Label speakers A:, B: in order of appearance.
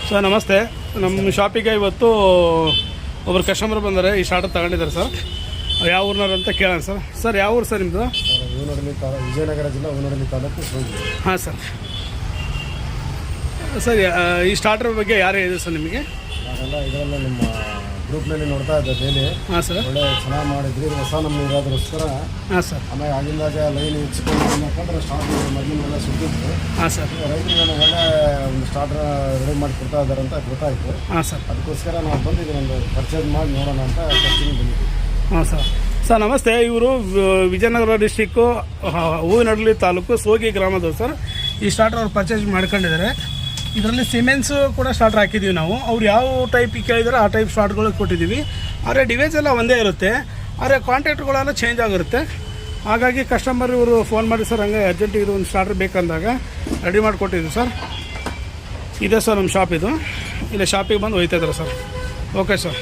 A: Sir ನಮಸ್ತೆ. ನಮ್ಮ ಶಾಪಿಗೆ ಇವತ್ತು ಒಬ್ಬರು ಕಸ್ಟಮರ್ ಬಂದರೆ ಈ ಸ್ಟಾರ್ಟರ್ ತಗೊಂಡಿದ್ದಾರೆ ಸರ್. ಯಾವ ಊರಿನವ್ರು ಅಂತ ಕೇಳೋಣ ಸರ್. ಸರ್ ಯಾವ ಊರು ಸರ್ ನಿಮ್ಮದು?
B: ವಿಜಯನಗರ ಜಿಲ್ಲೆ ಹೂವಿನಹಳ್ಳಿ ತಾಲೂಕು ಸೋಗಿ.
A: ಹಾಂ ಸರ್. ಸರ್ ಈ ಸ್ಟಾರ್ಟರ್ ಬಗ್ಗೆ ಯಾರು ಹೇಳಿದ್ರು ಸರ್ ನಿಮಗೆ?
B: ನಾವೆಲ್ಲ ಇದರಲ್ಲ ನಿಮ್ಮ ಗ್ರೂಪ್ನಲ್ಲಿ ನೋಡ್ತಾ ಇದ್ದೆ ಡೈಲಿ.
A: ಹಾಂ ಸರ್.
B: ಒಳ್ಳೆ ಚೆನ್ನಾಗಿ ಮಾಡಿದ್ರಿ, ಹೊಸ ನಮ್ಮ ಇರೋದಕ್ಕೋಸ್ಕರ.
A: ಹಾಂ ಸರ್.
B: ಆಮೇಲೆ ಆಗಿಂದಾಗ ಲೈನ್ ಹೆಚ್ಚಿಕೊಂಡು ಯಾಕಂದ್ರೆ ಸ್ಟಾರ್ಟ್ ಮೊದಲಿನೆಲ್ಲ ಸುದ್ದಿತ್ತು.
A: ಹಾಂ ಸರ್.
B: ರೈತರಿಗೆ ಒಳ್ಳೆ ಒಂದು ಸ್ಟಾರ್ಟರ್ ರೆಡಿ ಮಾಡಿ ಕೊಡ್ತಾ ಇದ್ದಾರೆ ಅಂತ ಗೊತ್ತಾಯಿತು.
A: ಹಾಂ ಸರ್.
B: ಅದಕ್ಕೋಸ್ಕರ ನಾವು ಬಂದಿದ್ದೀವಿ, ಒಂದು ಪರ್ಚೇಸ್ ಮಾಡಿ ನೋಡೋಣ ಅಂತ ಟೆಸ್ಟಿಂಗ್ ಬಂದಿದ್ದೀವಿ.
A: ಹಾಂ ಸರ್. ಸರ್ ನಮಸ್ತೆ. ಇವರು ವಿಜಯನಗರ ಡಿಸ್ಟಿಕ್ಕು ಹೂವಿನಹಳ್ಳಿ ತಾಲೂಕು ಸೋಗಿ ಗ್ರಾಮದವರು ಸರ್. ಈ ಸ್ಟಾರ್ಟರ್ ಅವ್ರು ಪರ್ಚೇಸ್ ಮಾಡ್ಕೊಂಡಿದ್ದಾರೆ. ಇದರಲ್ಲಿ ಸಿಮೆಂಟ್ಸು ಕೂಡ ಸ್ಟಾರ್ಟರ್ ಹಾಕಿದ್ದೀವಿ ನಾವು. ಅವ್ರು ಯಾವ ಟೈಪ್ ಕೇಳಿದರೆ ಆ ಟೈಪ್ ಸ್ಟಾರ್ಟ್ಗಳು ಕೊಟ್ಟಿದ್ದೀವಿ. ಆದರೆ ಡಿವೈಸ್ ಎಲ್ಲ ಒಂದೇ ಇರುತ್ತೆ, ಆದರೆ ಕಾಂಟ್ಯಾಕ್ಟ್ಗಳೆಲ್ಲ ಚೇಂಜ್ ಆಗಿರುತ್ತೆ. ಹಾಗಾಗಿ ಕಸ್ಟಮರ್ ಇವರು ಫೋನ್ ಮಾಡಿ ಸರ್ ಹಂಗೆ ಅರ್ಜೆಂಟ್ ಇದು ಒಂದು ಸ್ಟಾರ್ಟರ್ ಬೇಕಂದಾಗ ರೆಡಿ ಮಾಡಿಕೊಟ್ಟಿದ್ದೀವಿ ಸರ್. ಇದೆ ಸರ್ ನಮ್ಮ ಶಾಪ್ ಇದು. ಇಲ್ಲಿ ಶಾಪಿಗೆ ಬಂದು ಹೋಯ್ತಾ ಇದ್ದಾರೆ ಸರ್. Okay sir.